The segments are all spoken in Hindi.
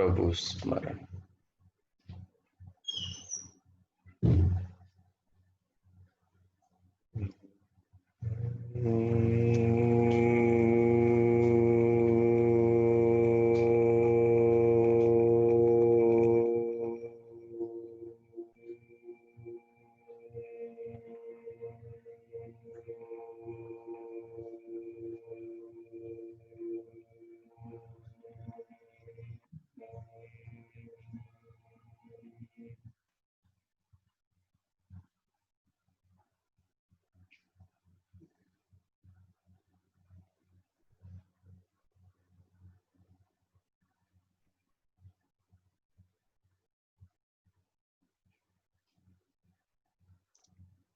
प्रभु स्मरण।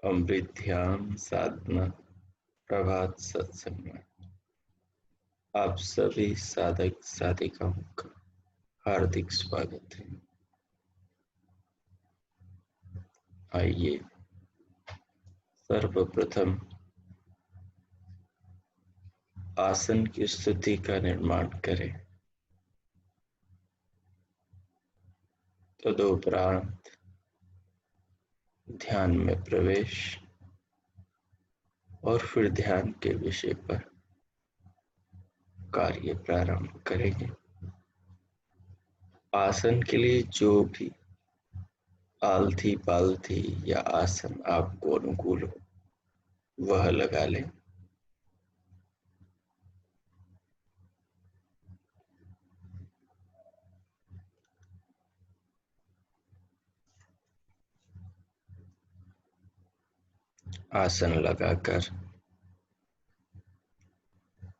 अमृत ध्यान साधना प्रभात सत्संग में आप सभी साधक साधिकाओं का हार्दिक स्वागत है। आइए सर्वप्रथम आसन की स्थिति का निर्माण करें। तदुपरांत ध्यान में प्रवेश और फिर ध्यान के विषय पर कार्य प्रारंभ करेंगे। आसन के लिए जो भी आलथी पालथी या आसन आपको अनुकूल हो वह लगा लें। आसन लगाकर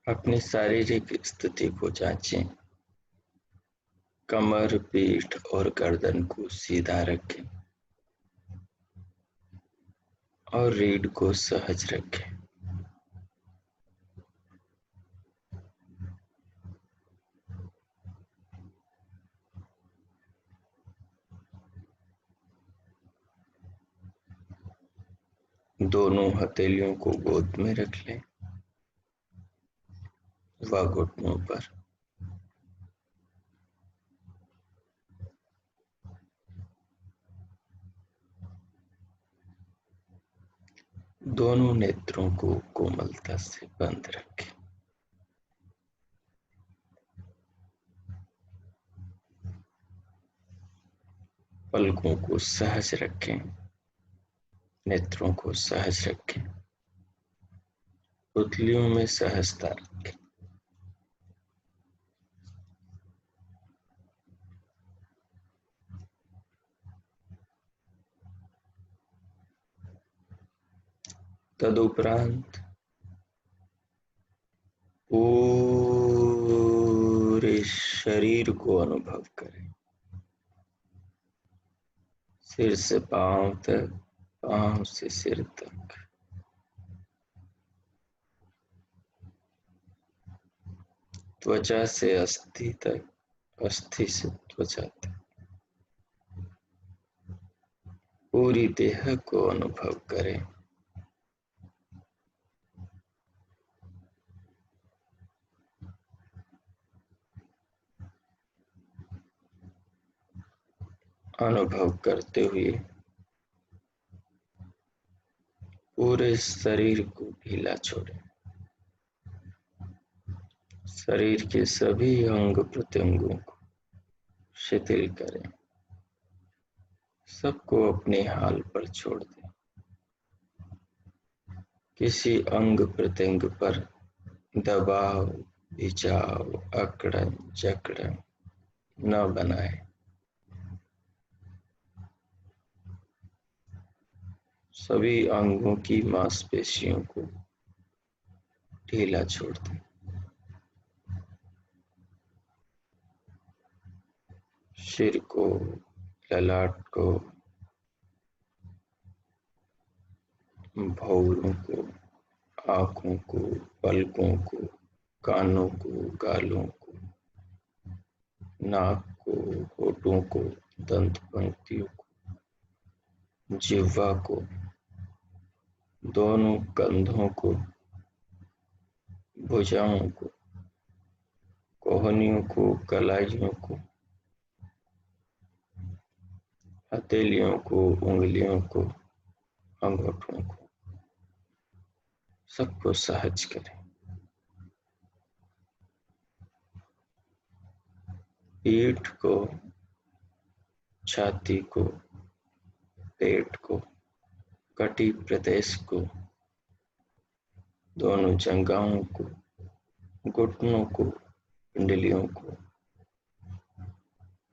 अपनी शारीरिक स्थिति को जांचें। कमर, पीठ और गर्दन को सीधा रखें और रीढ़ को सहज रखें। दोनों हथेलियों को गोद में रख लें व घुटनों पर दोनों नेत्रों को कोमलता से बंद रखें। पलकों को सहज रखें, नेत्रों को सहज रखें, पुतलियों में सहजता रखें। तदुपरांत पूरे शरीर को अनुभव करें, सिर से पांव तक, पांव से सिर तक। त्वचा से अस्थि तक, अस्थि से त्वचा तक। पूरी देह को अनुभव करें। अनुभव करते हुए पूरे शरीर को ढीला छोड़ें। शरीर के सभी अंग प्रत्यंगों को शिथिल करें। सबको अपने हाल पर छोड़ दें। किसी अंग प्रत्यंग पर दबाव, खिंचाव, अकड़न जकड़न न बनाए। सभी अंगों की मांसपेशियों को ढीला छोड़ दें। सिर को, ललाट को, भौरों को, आंखों को, पलकों को, कानों को, गालों को, नाक को, होठों को, दंत पंक्तियों को, जिह्वा को, दोनों कंधों को, भुजाओं को, कोहनियों को, कलाइयों को, हथेलियों को, उंगलियों को, अंगूठों को, सबको सहज करें। पीठ को, छाती को, पेट को, कटी प्रदेश को, दोनों जंघाओं को, घुटनों को, पिंडलियों को,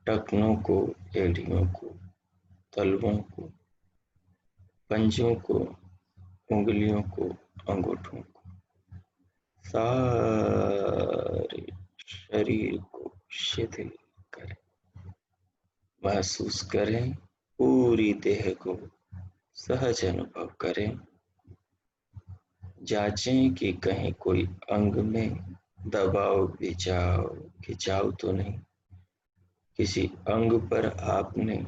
टखनों को, एड़ियों को, तलवों को, पंजों को, उंगलियों को, अंगूठों को, सारे शरीर को शिथिल करें। महसूस करें, पूरी देह को सहज अनुभव करें। जांचें कि कहीं कोई अंग में दबाव, बिछाव, खिंचाव तो नहीं। किसी अंग पर आपने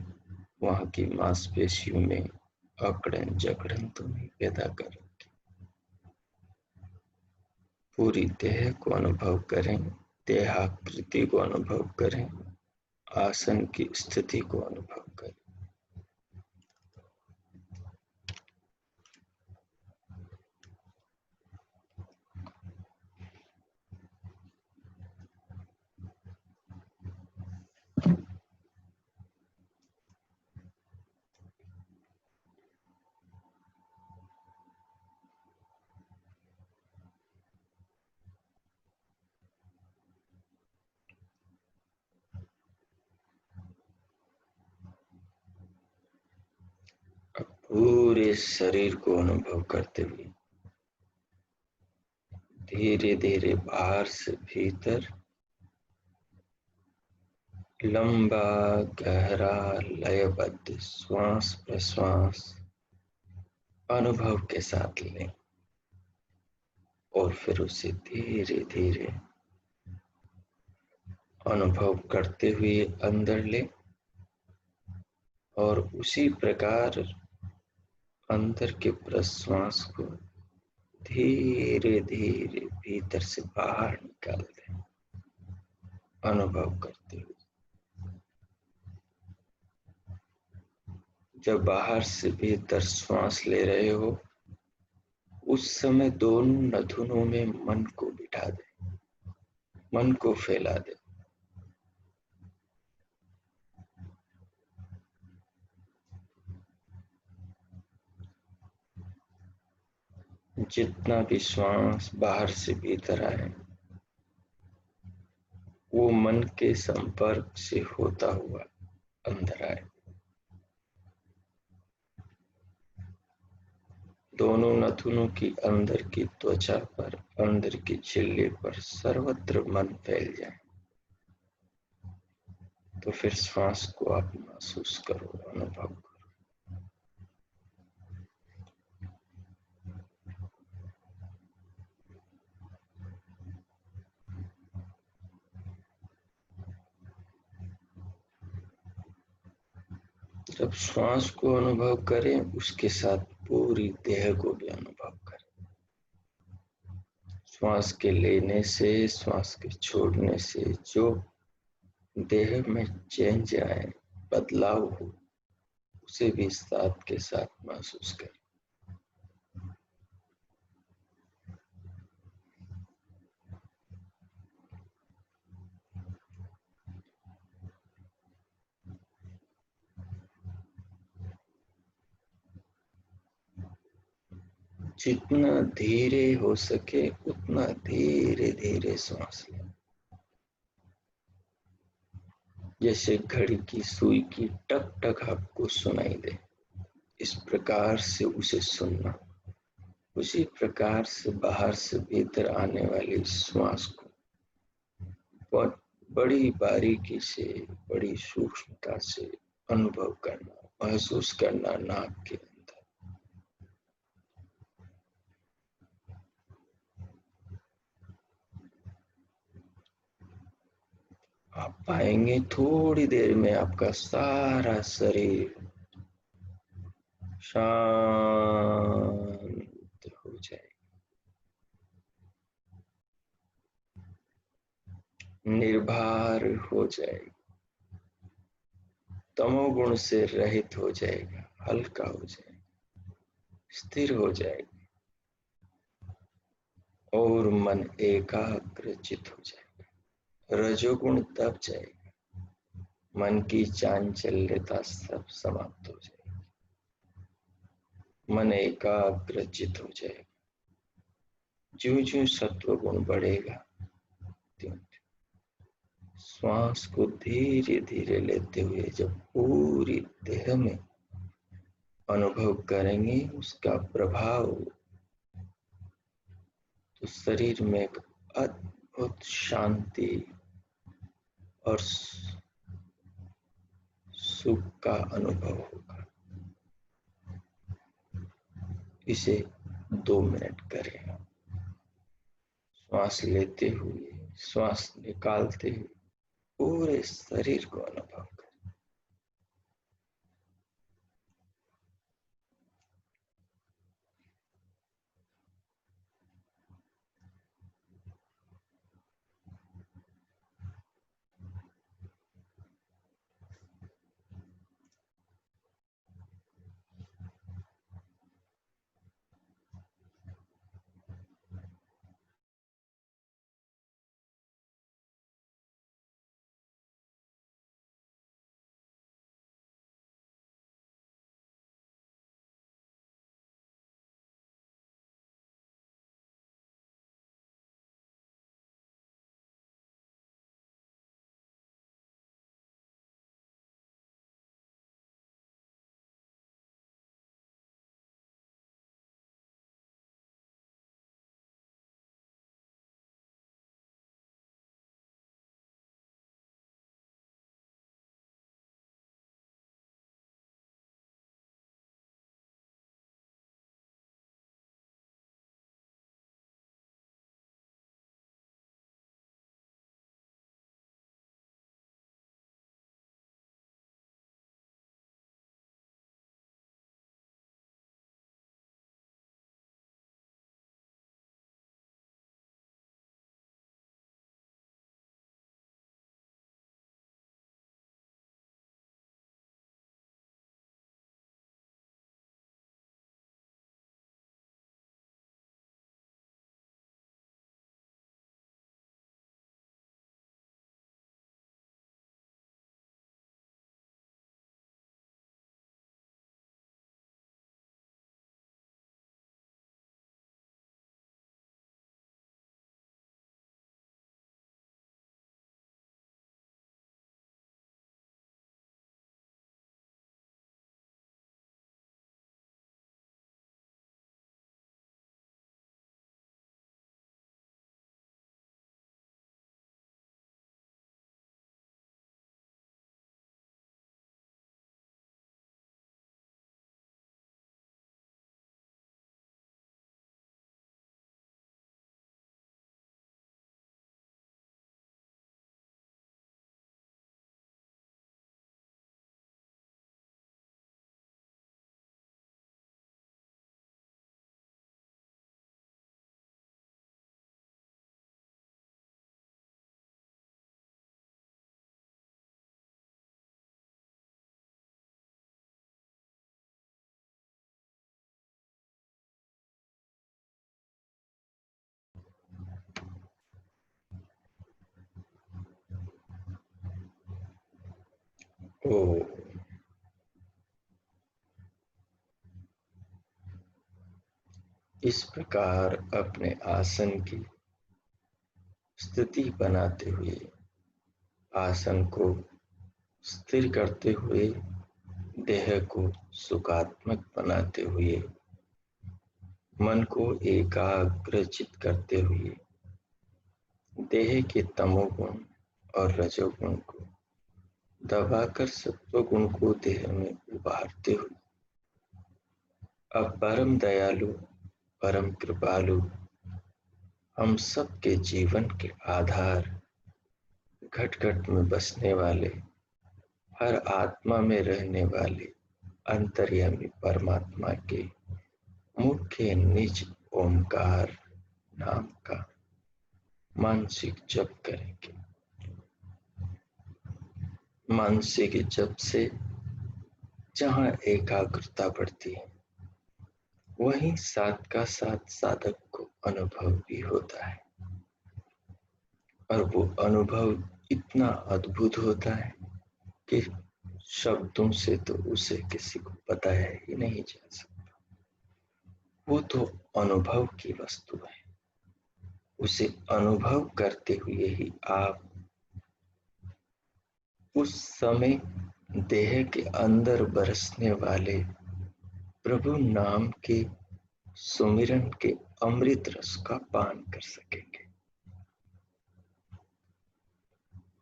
वहां की मांसपेशियों में अकड़न जकड़न तो नहीं पैदा कर रखी। पूरी देह को अनुभव करें, देहाकृति को अनुभव करें, आसन की स्थिति को अनुभव करें। पूरे शरीर को अनुभव करते हुए धीरे धीरे बाहर से भीतर लंबा गहरा लयबद्ध श्वास प्रश्वास अनुभव के साथ लें और फिर उसे धीरे धीरे अनुभव करते हुए अंदर लें और उसी प्रकार अंदर के प्रश्वास को धीरे धीरे भीतर से बाहर निकाल दें, अनुभव करते हुए। जब बाहर से भीतर श्वास ले रहे हो उस समय दोनों नथुनों में मन को बिठा दें, मन को फैला दें। जितना भी श्वास बाहर से भीतर आए वो मन के संपर्क से होता हुआ अंदर आए। दोनों नथुनों की अंदर की त्वचा पर, अंदर की झिल्ली पर सर्वत्र मन फैल जाए। तो फिर श्वास को आप महसूस करो, अनुभव करो। जब श्वास को अनुभव करें उसके साथ पूरी देह को भी अनुभव करें। श्वास के लेने से, श्वास के छोड़ने से जो देह में चेंज आए, बदलाव हो, उसे भी साथ के साथ महसूस करें। जितना धीरे हो सके उतना धीरे धीरे सांस लें। जैसे घड़ी की सुई की टक टक आपको सुनाई दे, इस प्रकार से उसे सुनना। उसी प्रकार से बाहर से भीतर आने वाली श्वास को बहुत बड़ी बारीकी से, बड़ी सूक्ष्मता से अनुभव करना, महसूस करना। नाक के अंदर आप पाएंगे थोड़ी देर में आपका सारा शरीर शांत हो जाए, निर्भर हो जाए। तमोगुण से रहित हो जाएगा, हल्का हो जाएगा, स्थिर हो जाएगा और मन एकाग्रचित हो जाएगा। रजोगुण दब जाएगा, मन की चांचल्यता सब समाप्त हो जाएगी, मन एकाग्रचित हो जाएगा। ज्यों ज्यों सत्वगुण बढ़ेगा त्यों श्वास को धीरे धीरे लेते हुए जब पूरी देह में अनुभव करेंगे उसका प्रभाव, तो शरीर में एक अद्भुत शांति और सुख का अनुभव होगा। इसे 2 मिनट करें। श्वास लेते हुए, श्वास निकालते हुए पूरे शरीर को अनुभव करें। ओ इस प्रकार अपने आसन की स्थिति बनाते हुए, आसन को स्थिर करते हुए, देह को सुखात्मक बनाते हुए, मन को एकाग्रचित करते हुए, देह के तमोगुण और रजोगुण को दबाकर सत्वगुण को देह में उभारते हुए, अब परम दयालु, परम कृपालु, हम सबके जीवन के आधार, घट घट में बसने वाले, हर आत्मा में रहने वाले अंतर्यामी परमात्मा के मुख्य निज ओंकार नाम का मानसिक जप करेंगे। मानसिक जप से जहाँ एकाग्रता बढ़ती है वहीं साथ का साथ साधक को अनुभव भी होता है, और वो अनुभव इतना अद्भुत होता है कि शब्दों से तो उसे किसी को बताया ही नहीं जा सकता। वो तो अनुभव की वस्तु है। उसे अनुभव करते हुए ही आप उस समय देह के अंदर बरसने वाले प्रभु नाम के सुमिरन के अमृत रस का पान कर सकेंगे।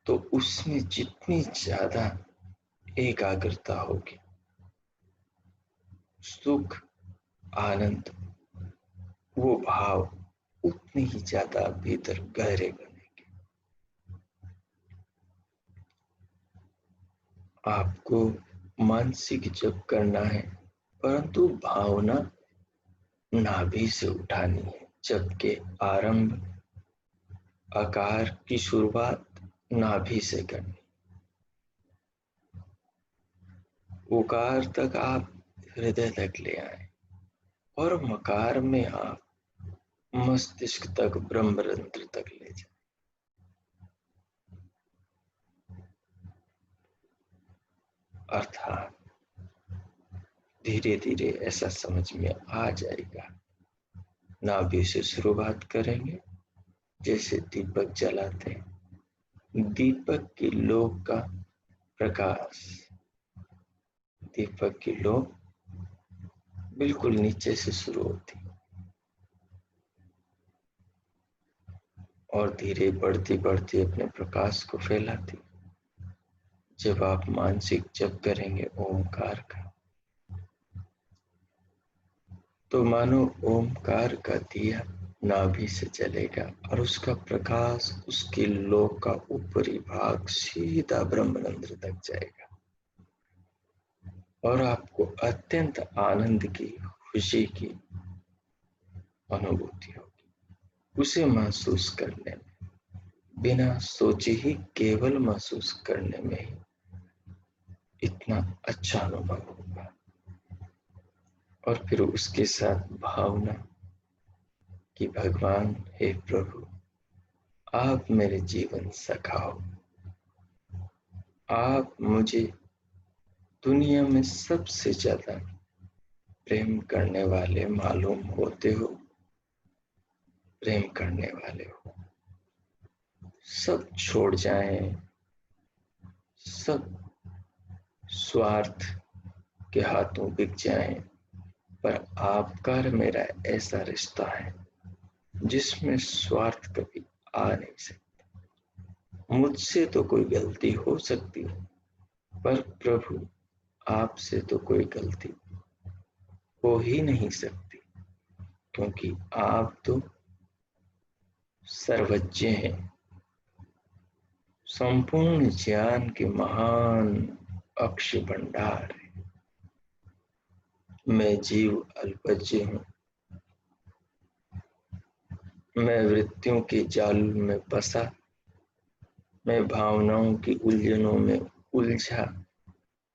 तो उसमें जितनी ज्यादा एकाग्रता होगी, सुख, आनंद, वो भाव उतने ही ज्यादा भीतर गहरे बनेंगे। आपको मानसिक जप करना है, परंतु भावना नाभि से उठानी है। जप के आरंभ, आकार की शुरुआत नाभि से करनी। उकार तक आप हृदय तक ले आए और मकार में आप मस्तिष्क तक, ब्रह्मरंध्र तक ले जाए। अर्थात धीरे धीरे ऐसा समझ में आ जाएगा। नाभि से शुरुआत करेंगे, जैसे दीपक जलाते हैं। दीपक की लौ का प्रकाश, दीपक की लौ बिल्कुल नीचे से शुरू होती और धीरे बढ़ती बढ़ती अपने प्रकाश को फैलाती। जब आप मानसिक जप करेंगे ओमकार का, तो मानो ओमकार का दिया नाभि से जलेगा और उसका प्रकाश, उसकी लौ का ऊपरी भाग सीधा ब्रह्मरंध्र तक जाएगा और आपको अत्यंत आनंद की, खुशी की अनुभूति होगी। उसे महसूस करने में, बिना सोचे ही केवल महसूस करने में ही इतना अच्छा अनुभव होगा। और फिर उसके साथ भावना कि भगवान, हे प्रभु, आप मेरे जीवन सखा हो। आप मुझे दुनिया में सबसे ज्यादा प्रेम करने वाले मालूम होते हो, प्रेम करने वाले हो। सब छोड़ जाएं, सब स्वार्थ के हाथों बिक जाएं, पर आपका और मेरा ऐसा रिश्ता है जिसमें स्वार्थ कभी आ नहीं सकता। मुझसे तो कोई गलती हो सकती है, पर प्रभु आपसे तो कोई गलती हो ही नहीं सकती, क्योंकि आप तो सर्वज्ञ हैं, संपूर्ण ज्ञान के महान अक्ष भंडार है। मैं जीव अल्पज्ञ हूँ, मैं वृत्तियों के जाल में फंसा, मैं भावनाओं की उलझनों में उलझा,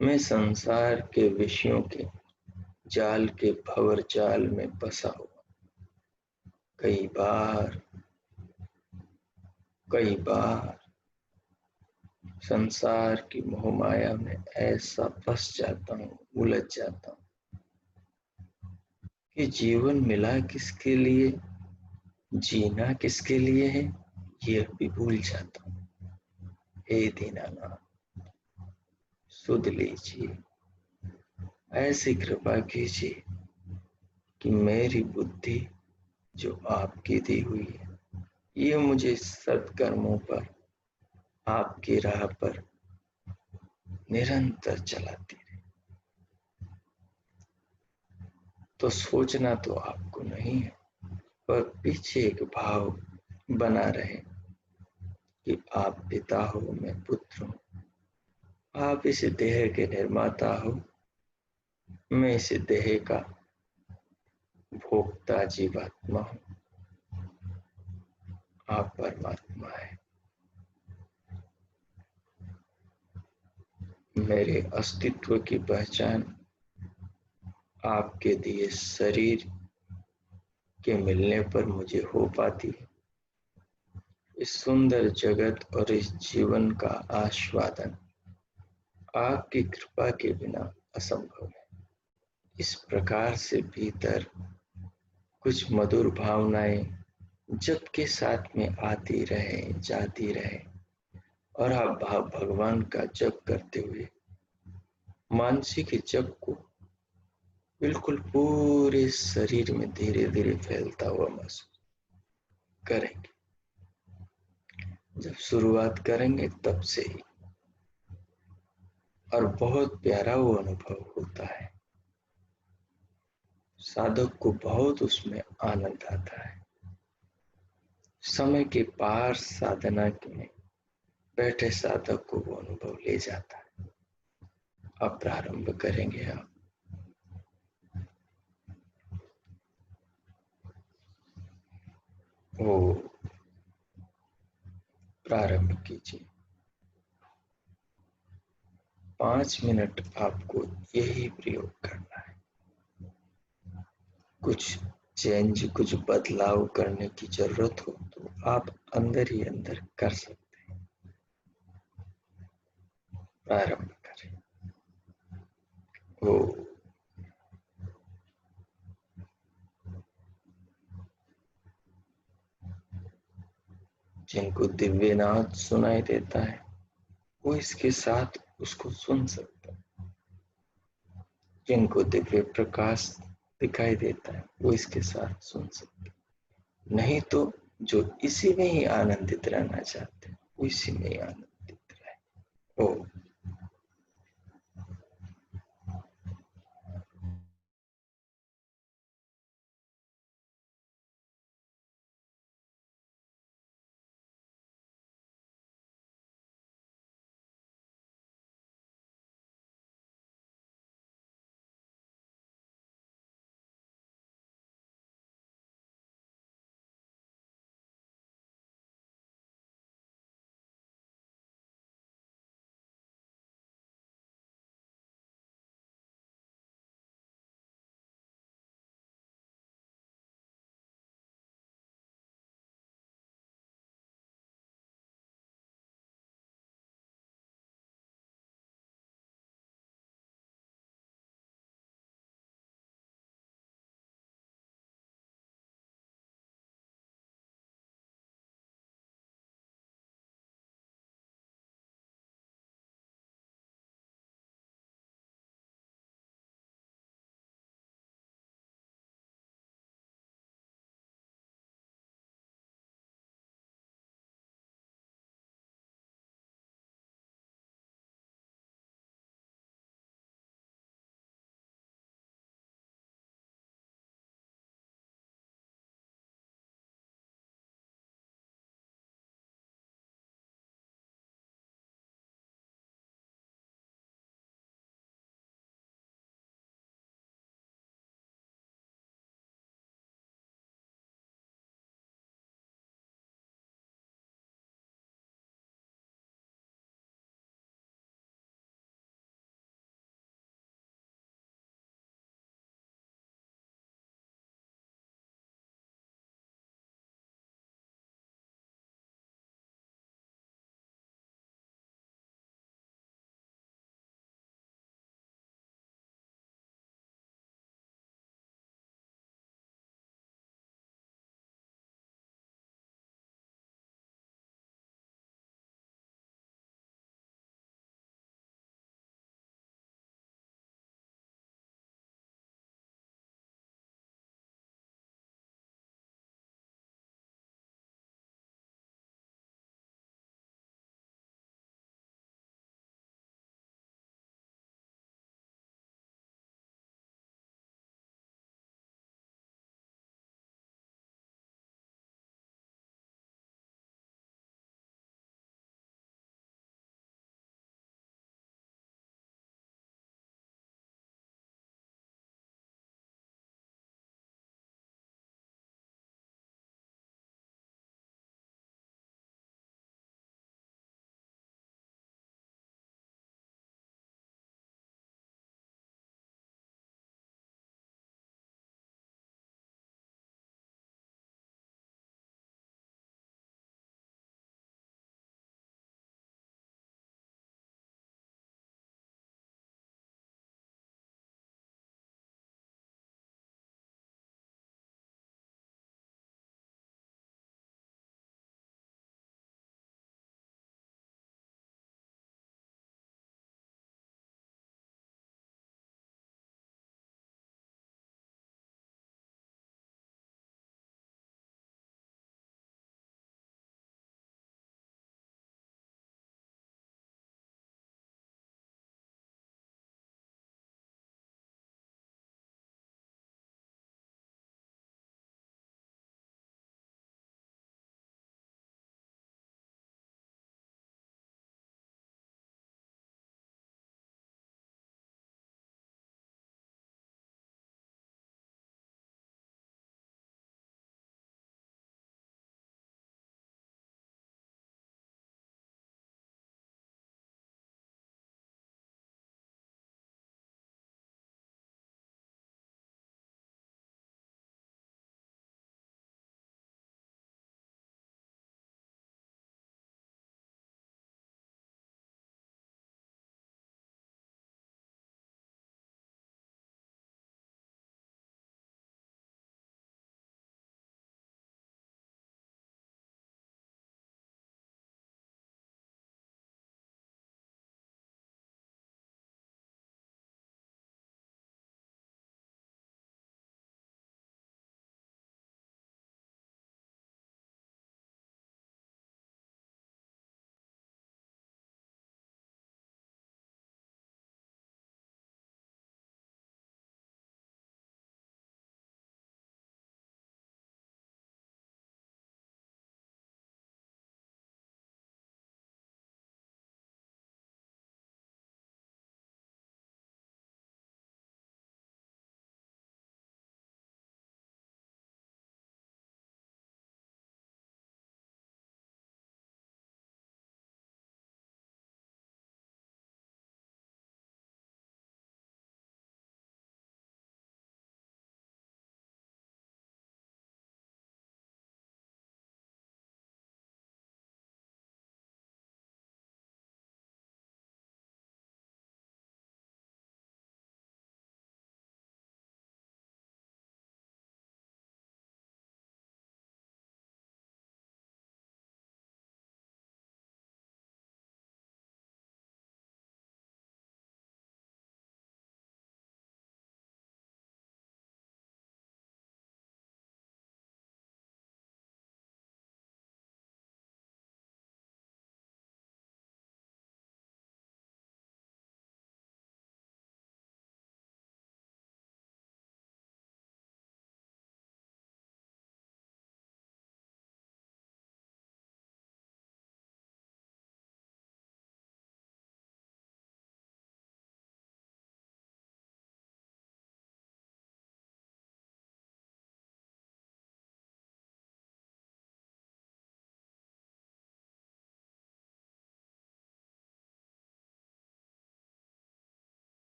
मैं संसार के विषयों के जाल के भंवर जाल में फंसा हुआ। कई बार संसार की मोहमाया में ऐसा फंस जाता हूँ, उलझ जाता हूँ कि जीवन मिला किसके लिए, जीना किसके लिए है, ये भी भूल जाता हूँ। हे दीनानाथ, सुध लीजिए, ऐसी कृपा कीजिए कि मेरी बुद्धि जो आपकी दी हुई है, ये मुझे सत्कर्मों पर, आपकी राह पर निरंतर चलाती रहे। तो सोचना तो आपको नहीं है, पर पीछे एक भाव बना रहे कि आप पिता हो, मैं पुत्र हूँ। आप इस देह के निर्माता हो, मैं इस देह का भोक्ता जीवात्मा हूँ। आप परमात्मा है, मेरे अस्तित्व की पहचान आपके दिए शरीर के मिलने पर मुझे हो पाती है। इस सुंदर जगत और इस जीवन का आस्वादन आपकी कृपा के बिना असंभव है। इस प्रकार से भीतर कुछ मधुर भावनाएं जप के साथ में आती रहे, जाती रहे और आप भगवान का जप करते हुए मानसिक जप को बिल्कुल पूरे शरीर में धीरे धीरे फैलता हुआ महसूस करेंगे। जब शुरुआत करेंगे तब से ही, और बहुत प्यारा वो अनुभव होता है। साधक को बहुत उसमें आनंद आता है। समय के पार साधना में बैठे साधक को वो अनुभव ले जाता है। अब प्रारंभ करेंगे आप। वो प्रारंभ कीजिए। 5 मिनट आपको यही प्रयोग करना है। कुछ चेंज, कुछ बदलाव करने की जरूरत हो तो आप अंदर ही अंदर कर सकते हैं। प्रारंभ करें। वो जिनको दिव्यनाद सुनाई देता है वो इसके साथ उसको सुन सकता है। जिनको दिव्य प्रकाश दिखाई देता है वो इसके साथ सुन सकते हैं। नहीं तो जो इसी में ही आनंदित रहना चाहते हैं वो इसी में ही आनंदित रहे। ओ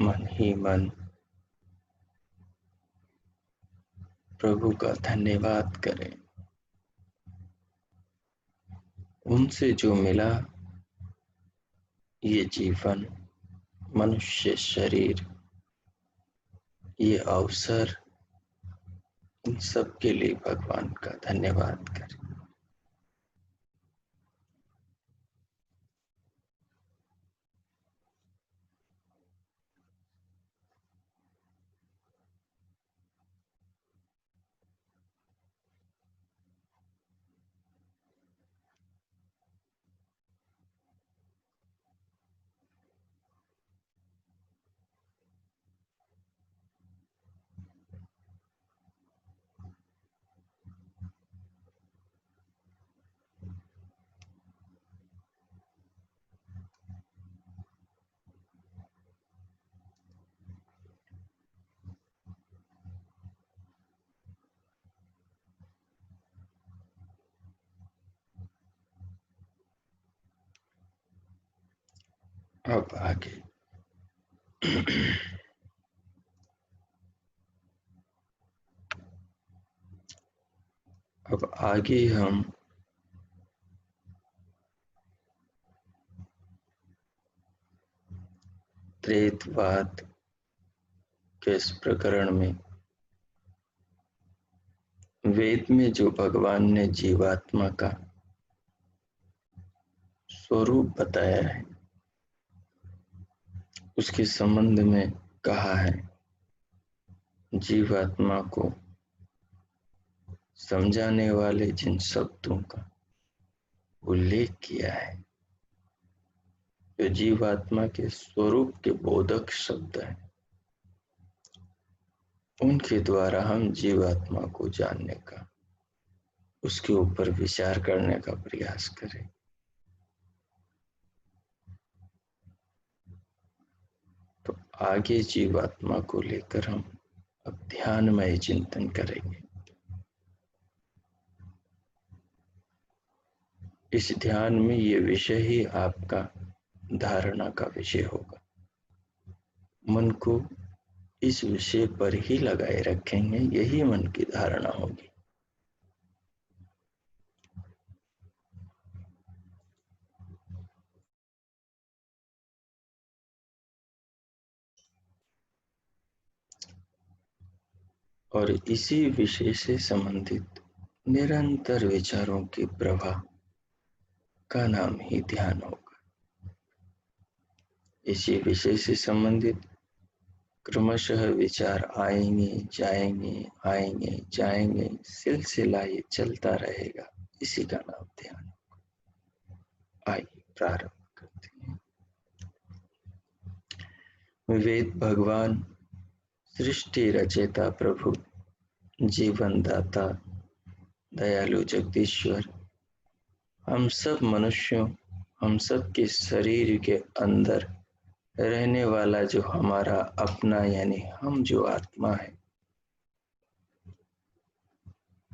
मन ही मन प्रभु का धन्यवाद करें। उनसे जो मिला ये जीवन, मनुष्य शरीर, ये अवसर, इन सब के लिए भगवान का धन्यवाद करें। अब आगे अब आगे हम त्रेतवाद के इस प्रकरण में वेद में जो भगवान ने जीवात्मा का स्वरूप बताया है उसके संबंध में कहा है। जीवात्मा को समझाने वाले जिन शब्दों का उल्लेख किया है, जो जीवात्मा के स्वरूप के बोधक शब्द हैं, उनके द्वारा हम जीवात्मा को जानने का, उसके ऊपर विचार करने का प्रयास करें। तो आगे जीवात्मा को लेकर हम अब ध्यानमय चिंतन करेंगे। इस ध्यान में ये विषय ही आपका धारणा का विषय होगा। मन को इस विषय पर ही लगाए रखेंगे, यही मन की धारणा होगी। और इसी विषय से संबंधित निरंतर विचारों के प्रवाह का नाम ही ध्यान होगा। इसी विषय से संबंधित क्रमशः विचार आएंगे आएंगे जाएंगे, सिलसिला ये चलता रहेगा, इसी का नाम ध्यान होगा। आइए प्रारंभ करते हैं। वेद भगवान सृष्टि रचयिता प्रभु, जीवन दाता, दयालु जगदीश्वर, हम सब मनुष्यों, हम सब के शरीर के अंदर रहने वाला जो हमारा अपना यानी हम जो आत्मा है,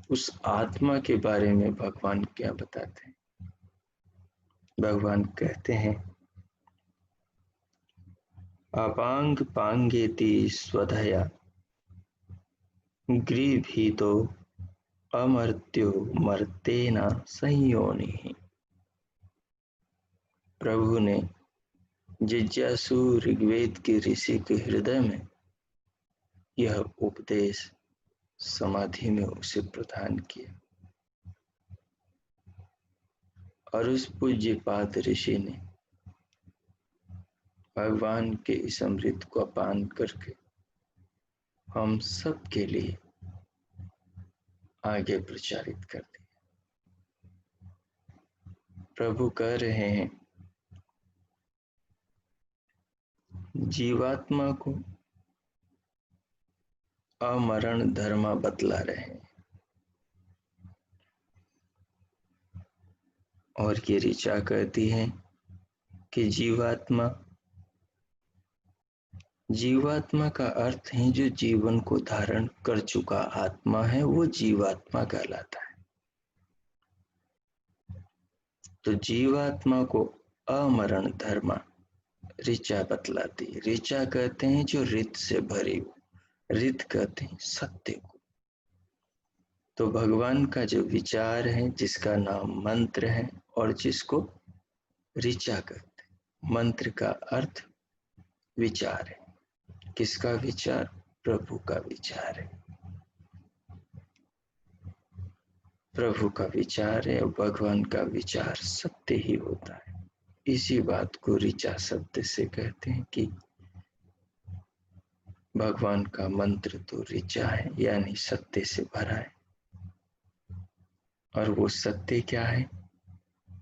उस आत्मा के बारे में भगवान क्या बताते हैं? भगवान कहते हैं, अपांग पांगेति स्वधया गृभीतो अमर्त्यो मर्तेना संयोनि। प्रभु ने जिज्ञासु ऋग्वेद के ऋषि के हृदय में यह उपदेश समाधि में उसे प्रदान किया, और उस पूज्यपाद ऋषि ने भगवान के इस अमृत को पान करके हम सब के लिए आगे प्रचारित कर दिया। प्रभु कह रहे हैं, जीवात्मा को अमरण धर्म बतला रहे हैं, और ये ऋचा कहती है कि जीवात्मा का अर्थ है जो जीवन को धारण कर चुका आत्मा है, वो जीवात्मा कहलाता है। तो जीवात्मा को अमरण धर्म ऋचा बतलाती है। ऋचा कहते हैं जो रित से भरी हो, रित कहते हैं सत्य को। तो भगवान का जो विचार है, जिसका नाम मंत्र है और जिसको ऋचा कहते हैं, मंत्र का अर्थ विचार है। किसका विचार? प्रभु का विचार है। प्रभु का विचार है और भगवान का विचार सत्य ही होता है। इसी बात को ऋचा शब्द से कहते हैं कि भगवान का मंत्र तो ऋचा है, यानी सत्य से भरा है। और वो सत्य क्या है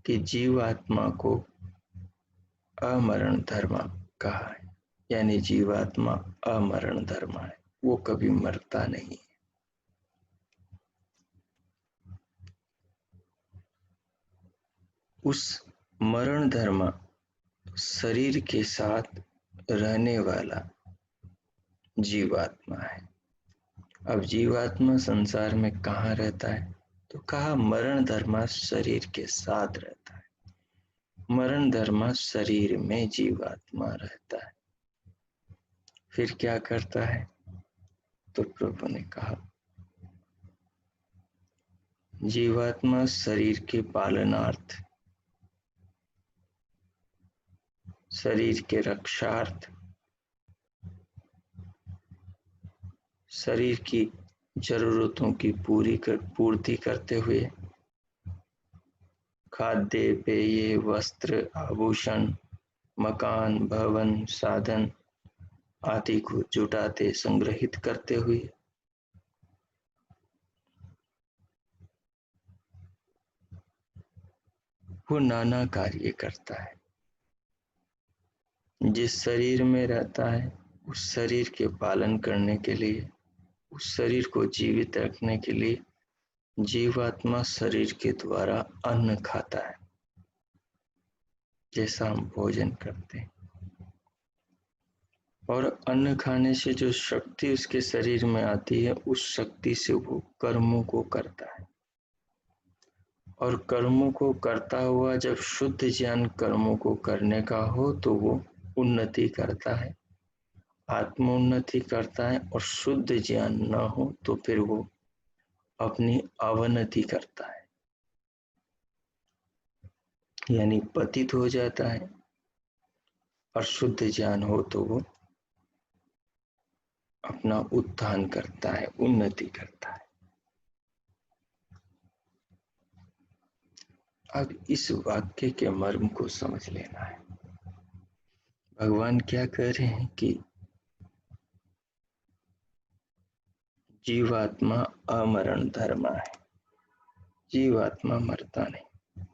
कि जीवात्मा को अमरण धर्म कहा है, यानी जीवात्मा अमरण धर्म है, वो कभी मरता नहीं। उस मरण धर्म शरीर के साथ रहने वाला जीवात्मा है। अब जीवात्मा संसार में कहाँ रहता है? तो कहा मरण धर्म शरीर के साथ रहता है। मरण धर्म शरीर में जीवात्मा रहता है। फिर क्या करता है? तो प्रभु ने कहा जीवात्मा शरीर के पालनार्थ, शरीर के रक्षार्थ, शरीर की जरूरतों की पूर्ति करते हुए खाद्य, पेय, वस्त्र, आभूषण, मकान, भवन, साधन आदि को जुटाते, संग्रहित करते हुए वो नाना कार्य करता है। जिस शरीर में रहता है उस शरीर के पालन करने के लिए, उस शरीर को जीवित रखने के लिए जीवात्मा शरीर के द्वारा अन्न खाता है। जैसा हम भोजन करते हैं और अन्न खाने से जो शक्ति उसके शरीर में आती है, उस शक्ति से वो कर्मों को करता है। और कर्मों को करता हुआ जब शुद्ध ज्ञान कर्मों को करने का हो तो वो उन्नति करता है, आत्मोन्नति करता है। और शुद्ध ज्ञान न हो तो फिर वो अपनी अवनति करता है, यानी पतित हो जाता है। और शुद्ध ज्ञान हो तो वो अपना उत्थान करता है, उन्नति करता है। अब इस वाक्य के मर्म को समझ लेना है। भगवान क्या कह रहे हैं कि जीवात्मा अमरण धर्म है, जीवात्मा मरता नहीं।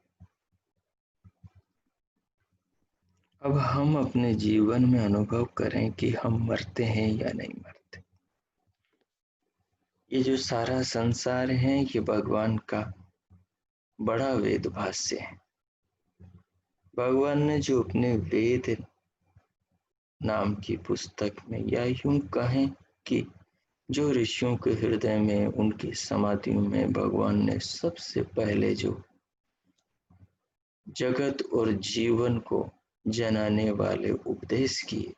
अब हम अपने जीवन में अनुभव करें कि हम मरते हैं या नहीं मरते। ये जो सारा संसार है ये भगवान का बड़ा वेद भाष्य है। भगवान ने जो अपने वेद नाम की पुस्तक में, या यूं कहें कि जो ऋषियों के हृदय में, उनकी समाधियों में भगवान ने सबसे पहले जो जगत और जीवन को जनाने वाले उपदेश किए,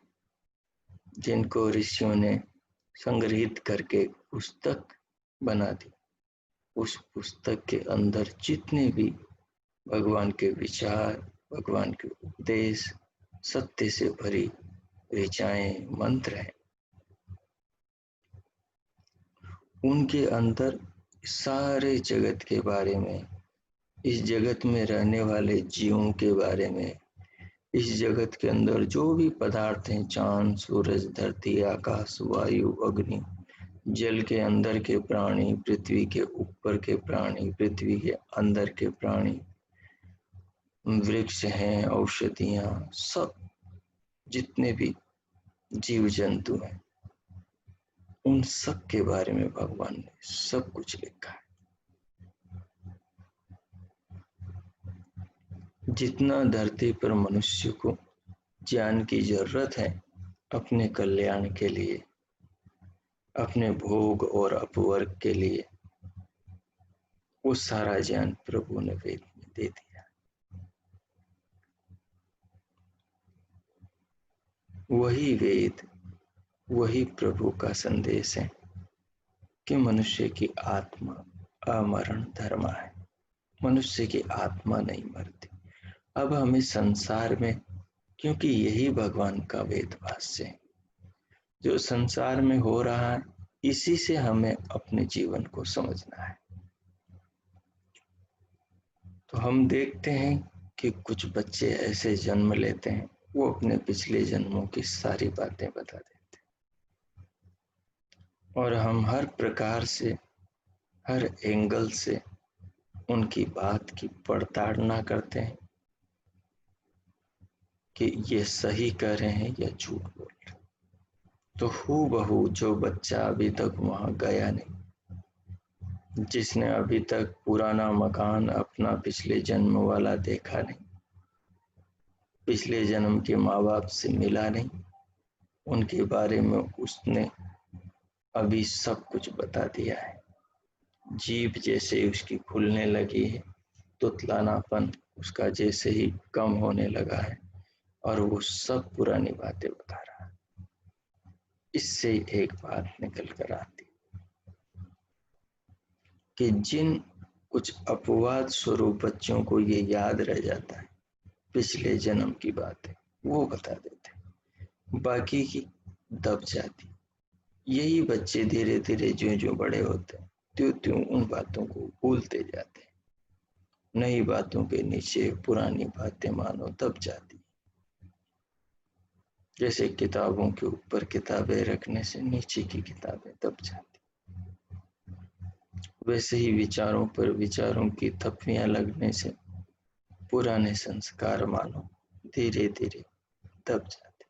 जिनको ऋषियों ने संग्रहित करके पुस्तक बना दी, उस पुस्तक के अंदर जितने भी भगवान के विचार, भगवान के उपदेश, सत्य से भरी ऋचाएं, मंत्र हैं, उनके अंदर सारे जगत के बारे में, इस जगत में रहने वाले जीवों के बारे में, इस जगत के अंदर जो भी पदार्थ हैं, चांद, सूरज, धरती, आकाश, वायु, अग्नि, जल के अंदर के प्राणी, पृथ्वी के ऊपर के प्राणी, पृथ्वी के अंदर के प्राणी, वृक्ष हैं, औषधियां, सब जितने भी जीव जंतु हैं, उन सब के बारे में भगवान ने सब कुछ लिखा है। जितना धरती पर मनुष्य को ज्ञान की जरूरत है अपने कल्याण के लिए, अपने भोग और अपवर्ग के लिए, वो सारा ज्ञान प्रभु ने वेद में दे दिया। वही वेद, वही प्रभु का संदेश है कि मनुष्य की आत्मा अमरण धर्म है। मनुष्य की आत्मा नहीं मरती। अब हमें संसार में, क्योंकि यही भगवान का वेद भाष्य है, जो संसार में हो रहा है इसी से हमें अपने जीवन को समझना है। तो हम देखते हैं कि कुछ बच्चे ऐसे जन्म लेते हैं, वो अपने पिछले जन्मों की सारी बातें बता देते हैं, और हम हर प्रकार से, हर एंगल से उनकी बात की पड़ताड़ना करते हैं कि ये सही कह रहे हैं या झूठ बोल रहे हैं। तो हूबहू जो बच्चा अभी तक वहां गया नहीं, जिसने अभी तक पुराना मकान अपना पिछले जन्म वाला देखा नहीं, पिछले जन्म के माँ बाप से मिला नहीं, उनके बारे में उसने अभी सब कुछ बता दिया है। जीभ जैसे उसकी खुलने लगी है, तुतलानापन उसका जैसे ही कम होने लगा है, और वो सब पुरानी बातें बता रहा है। इससे एक बात निकल कर आती कि जिन कुछ अपवाद स्वरूप बच्चों को ये याद रह जाता है, पिछले जन्म की बातें वो बता देते, बाकी की दब जाती। यही बच्चे धीरे धीरे जो जो बड़े होते हैं त्यों त्यों उन बातों को भूलते जाते हैं। नई बातों के नीचे पुरानी बातें मानो दब जाती। जैसे किताबों के ऊपर किताबें रखने से नीचे की किताबें दब जाती, वैसे ही विचारों पर विचारों की थप्पियां लगने से पुराने संस्कार मानो धीरे धीरे दब जाते।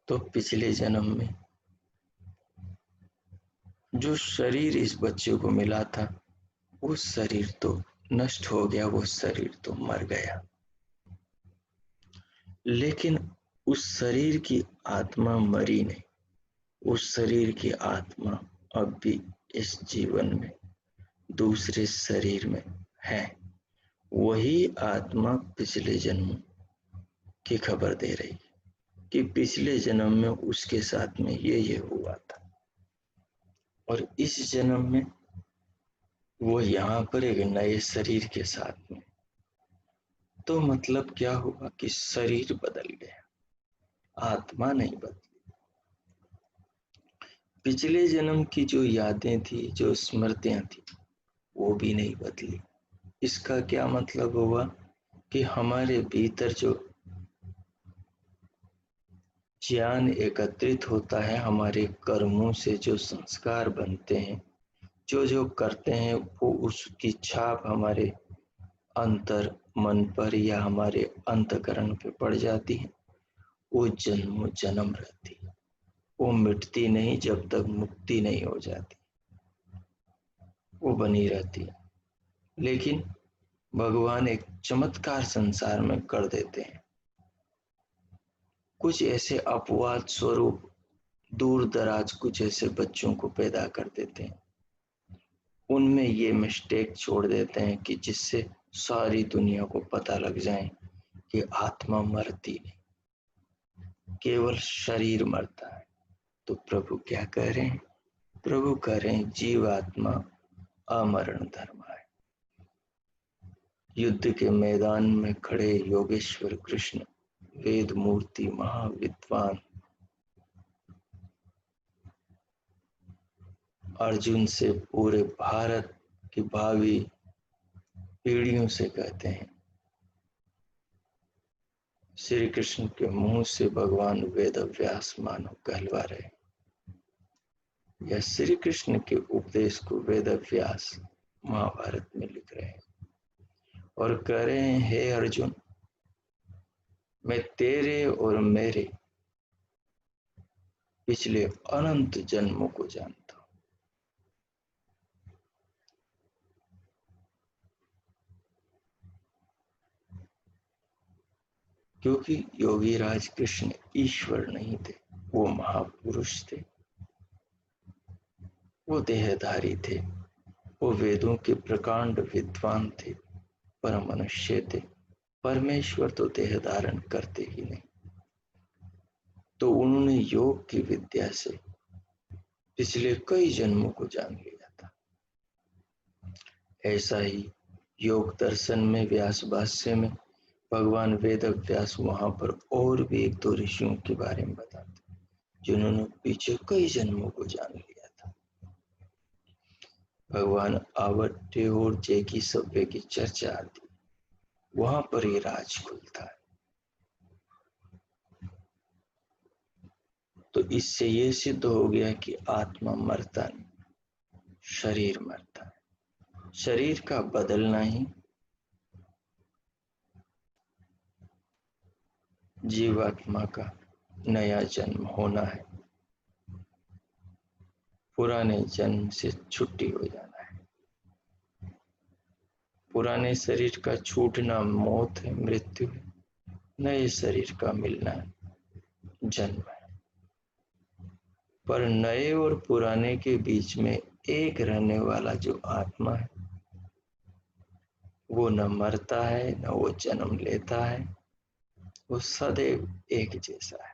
तो पिछले जन्म में जो शरीर इस बच्चे को मिला था, वो शरीर तो नष्ट हो गया, वो शरीर तो मर गया, लेकिन उस शरीर की आत्मा मरी नहीं। उस शरीर की आत्मा अब भी इस जीवन में दूसरे शरीर में है। वही आत्मा पिछले जन्म की खबर दे रही कि पिछले जन्म में उसके साथ में ये हुआ था, और इस जन्म में वो यहाँ पर एक नए शरीर के साथ में। तो मतलब क्या हुआ कि शरीर बदल गया, आत्मा नहीं बदली। पिछले जन्म की जो यादें थी, जो स्मृतियां थी, वो भी नहीं बदली। इसका क्या मतलब हुआ कि हमारे भीतर जो ज्ञान एकत्रित होता है, हमारे कर्मों से जो संस्कार बनते हैं, जो जो करते हैं, वो उसकी छाप हमारे अंतर मन पर या हमारे अंतकरण पे पड़ जाती है। वो जन्म जन्म रहती है, वो मिटती नहीं जब तक मुक्ति नहीं हो जाती, वो बनी रहती है। लेकिन भगवान एक चमत्कार संसार में कर देते हैं। कुछ ऐसे अपवाद स्वरूप दूर दराज कुछ ऐसे बच्चों को पैदा कर देते हैं, उनमें ये मिस्टेक छोड़ देते हैं कि जिससे सारी दुनिया को पता लग जाए कि आत्मा मरती नहीं, केवल शरीर मरता है। तो प्रभु क्या कह रहे हैं? प्रभु कह रहे हैं जीवात्मा अमरण धर्म है। युद्ध के मैदान में खड़े योगेश्वर कृष्ण, वेद मूर्ति महाविद्वान अर्जुन से पूरे भारत की भावी पीढ़ियों से कहते हैं, श्री कृष्ण के मुंह से भगवान वेद व्यास मानो कहलवा रहे, या श्री कृष्ण के उपदेश को वेद व्यास महाभारत में लिख रहे हैं और कह रहे हैं, हे अर्जुन, मैं तेरे और मेरे पिछले अनंत जन्मों को जानता हूं। क्योंकि योगी राज कृष्ण ईश्वर नहीं थे, वो महापुरुष थे, वो देहधारी थे, वो वेदों के प्रकांड विद्वान थे, परम मनुष्य थे, परमेश्वर तो देह धारण करते ही नहीं, तो उन्होंने योग की विद्या से पिछले कई जन्मों को जान लिया था। ऐसा ही योग दर्शन में व्यास भाष्य में भगवान वेद व्यास वहां पर और भी एक दो ऋषियों के बारे में बताते, जिन्होंने पीछे कई जन्मों को जान लिया था। भगवान आवट्य और जैकी सभ्य की चर्चा आती, वहां पर ये राज खुलता है। तो इससे ये सिद्ध हो गया कि आत्मा मरता नहीं, शरीर मरता है। शरीर का बदलना ही जीवात्मा का नया जन्म होना है, पुराने जन्म से छुट्टी हो जाना है। पुराने शरीर का छूटना मौत है, मृत्यु है। नए शरीर का मिलना जन्म है। पर नए और पुराने के बीच में एक रहने वाला जो आत्मा है, वो न मरता है न वो जन्म लेता है, वो सदैव एक जैसा है।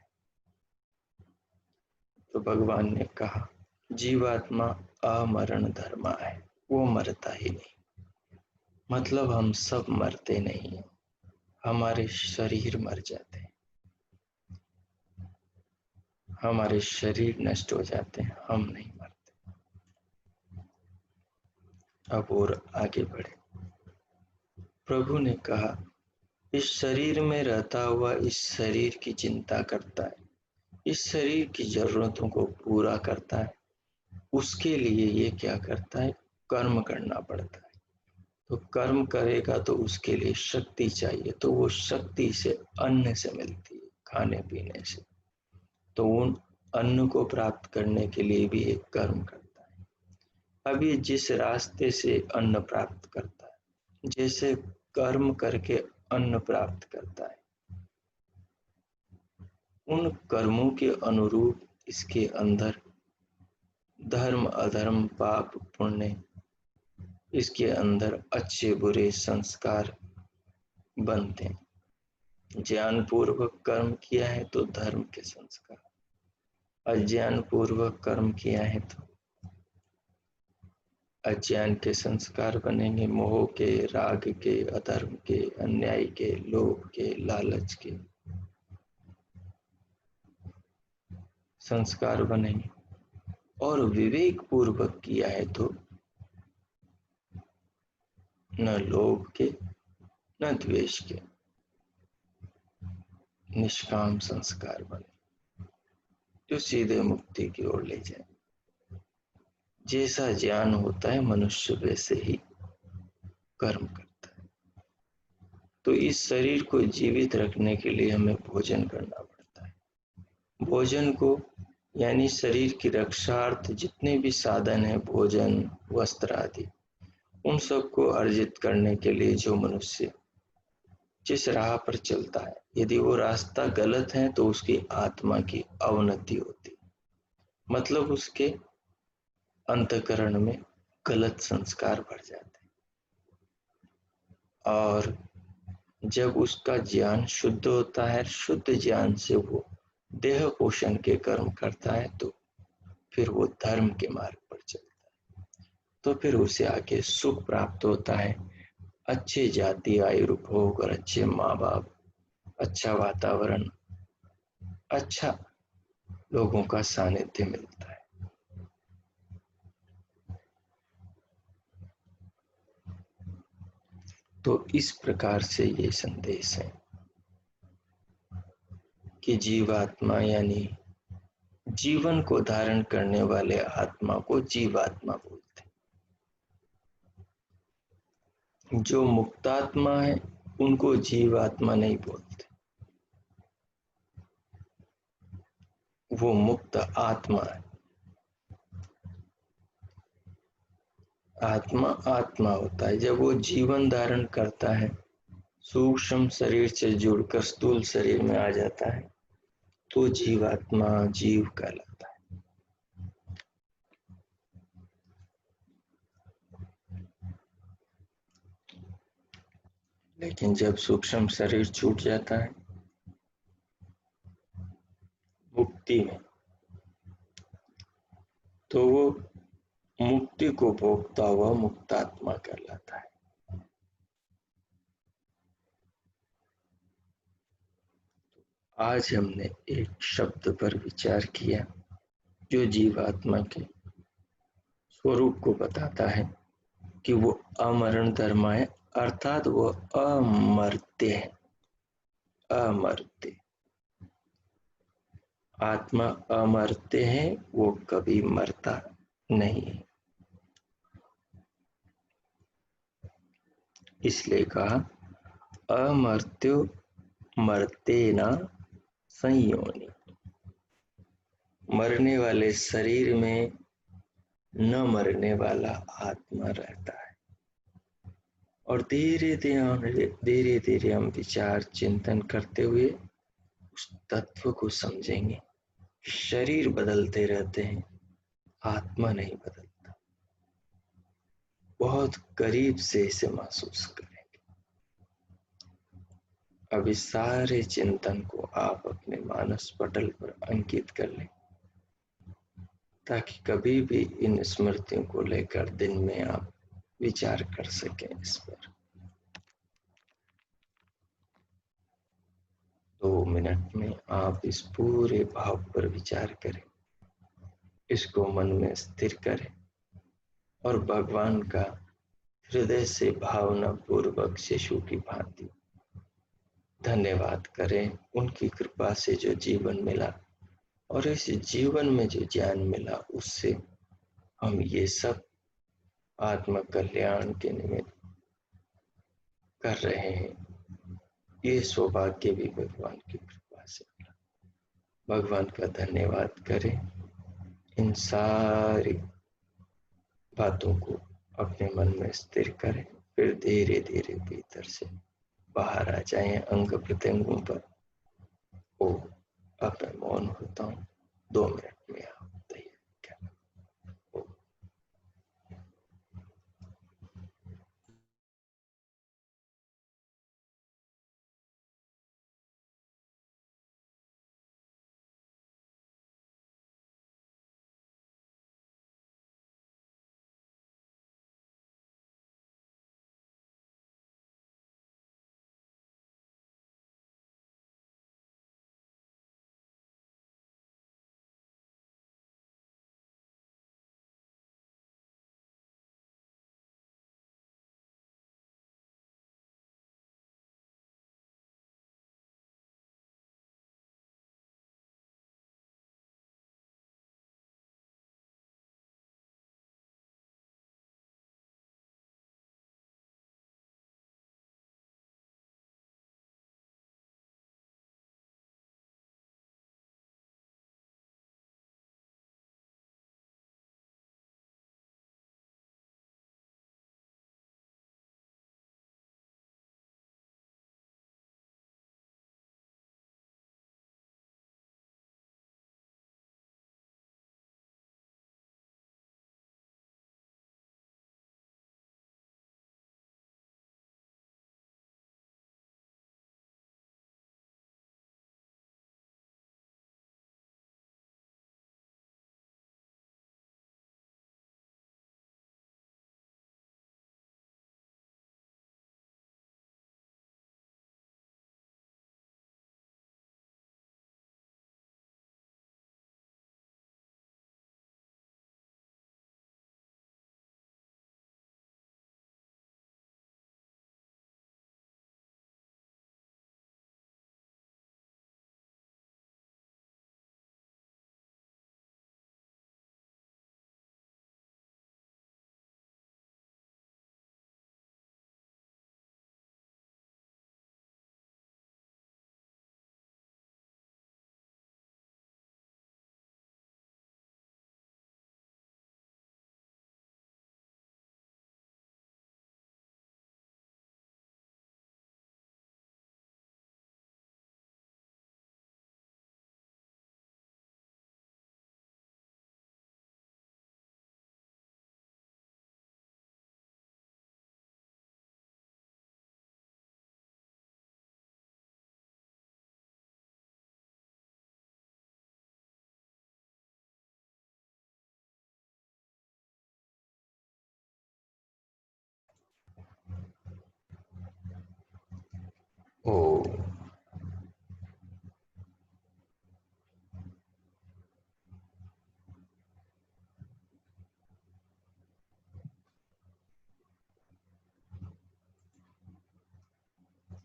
तो भगवान ने कहा जीवात्मा अमरण धर्मा है, वो मरता ही नहीं। मतलब हम सब मरते नहीं हैं, हमारे शरीर मर जाते हैं, हमारे शरीर नष्ट हो जाते हैं, हम नहीं मरते। अब और आगे बढ़े। प्रभु ने कहा इस शरीर में रहता हुआ इस शरीर की चिंता करता है, इस शरीर की जरूरतों को पूरा करता है, उसके लिए ये क्या करता है, कर्म करना पड़ता है। तो कर्म करेगा तो उसके लिए शक्ति चाहिए, तो वो शक्ति से अन्न से मिलती है, खाने पीने से। तो उन अन्न को प्राप्त करने के लिए भी एक कर्म करता है। अब ये जिस रास्ते से अन्न प्राप्त करता है, जैसे कर्म करके अन्न प्राप्त करता है, उन कर्मों के अनुरूप इसके अंदर धर्म अधर्म पाप पुण्य, इसके अंदर अच्छे बुरे संस्कार बनते हैं। ज्ञान पूर्वक कर्म किया है तो धर्म के संस्कार, अज्ञान पूर्वक कर्म किया है तो अज्ञान के संस्कार बनेंगे, मोह के, राग के, अधर्म के, अन्याय के, लोभ के, लालच के संस्कार बनेंगे। और विवेक पूर्वक किया है तो न लोभ के न द्वेष के निष्काम संस्कार बने, जो सीधे मुक्ति की ओर ले जाए। जैसा ज्ञान होता है मनुष्य वैसे ही कर्म करता है। तो इस शरीर को जीवित रखने के लिए हमें भोजन करना पड़ता है। भोजन को यानी शरीर की रक्षार्थ जितने भी साधन है, भोजन वस्त्र आदि, उन सबको अर्जित करने के लिए जो मनुष्य जिस राह पर चलता है, यदि वो रास्ता गलत है तो उसकी आत्मा की अवनति होती, मतलब उसके अंतःकरण में गलत संस्कार भर जाते हैं। और जब उसका ज्ञान शुद्ध होता है, शुद्ध ज्ञान से वो देह पोषण के कर्म करता है, तो फिर वो धर्म के मार्ग पर चलता है। तो फिर उसे आगे सुख प्राप्त होता है, अच्छे जाति आयु भोग और अच्छे माँ बाप, अच्छा वातावरण, अच्छा लोगों का सानिध्य मिलता है। तो इस प्रकार से ये संदेश है कि जीवात्मा यानी जीवन को धारण करने वाले आत्मा को जीवात्मा बोलते हैं। जो मुक्तात्मा है उनको जीवात्मा नहीं बोलते, वो मुक्त आत्मा है। आत्मा आत्मा होता है जब वो जीवन धारण करता है, सूक्ष्म शरीर से जुड़कर स्थूल शरीर में आ जाता है, तो जीवात्मा जीव कहलाता है। लेकिन जब सूक्ष्म शरीर छूट जाता है मुक्ति में, तो वो मुक्ति को भोगता हुआ मुक्तात्मा कहलाता है। आज हमने एक शब्द पर विचार किया जो जीवात्मा के स्वरूप को बताता है कि वो अमरण धर्म है, अर्थात वो अमर्त्य है। अमर्त्य आत्मा अमर्त्य है, वो कभी मरता नहीं है। इसलिए कहा अमर्त्यो मर्तेना संयोनि। मरने वाले शरीर में न मरने वाला आत्मा रहता है। और धीरे धीरे हम विचार चिंतन करते हुए उस तत्व को समझेंगे। शरीर बदलते रहते हैं, आत्मा नहीं बदलता। बहुत करीब से इसे महसूस करेंगे। अब इस सारे चिंतन को आप अपने मानस पटल पर अंकित कर लें, ताकि कभी भी इन स्मृतियों को लेकर दिन में आप विचार कर सकें। इस पर 2 मिनट में आप इस पूरे भाव पर विचार करें, इसको मन में स्थिर करें और भगवान का हृदय से भावना पूर्वक शिशु की भांति धन्यवाद करें। उनकी कृपा से जो जीवन मिला और इस जीवन में जो ज्ञान मिला, उससे हम ये सब आत्म कल्याण के निमित्त कर रहे हैं। ये सौभाग्य भी भगवान की कृपा से मिला। भगवान का धन्यवाद करें। इन सारी बातों को अपने मन में स्थिर करें, फिर धीरे धीरे भीतर से बाहर आ जाएं अंग प्रत्यंगों पर। ओ, अब मैं मौन होता हूँ। 2 मिनट में आप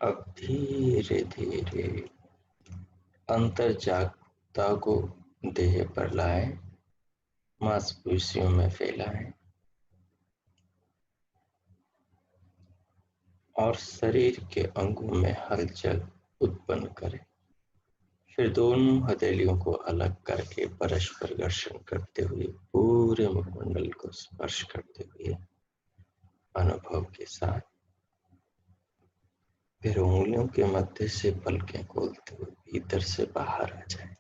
अब धीरे धीरे अंतर जागरूकता को देह पर लाएं, मांसपेशियों में फैलाएं और शरीर के अंगों में हलचल उत्पन्न करें। फिर दोनों हथेलियों को अलग करके परस्पर घर्षण करते हुए पूरे मुखमंडल को स्पर्श करते हुए अनुभव के साथ फिर उंगलियों के मध्य से पलकें खोलते हुए भीतर से बाहर आ जाए।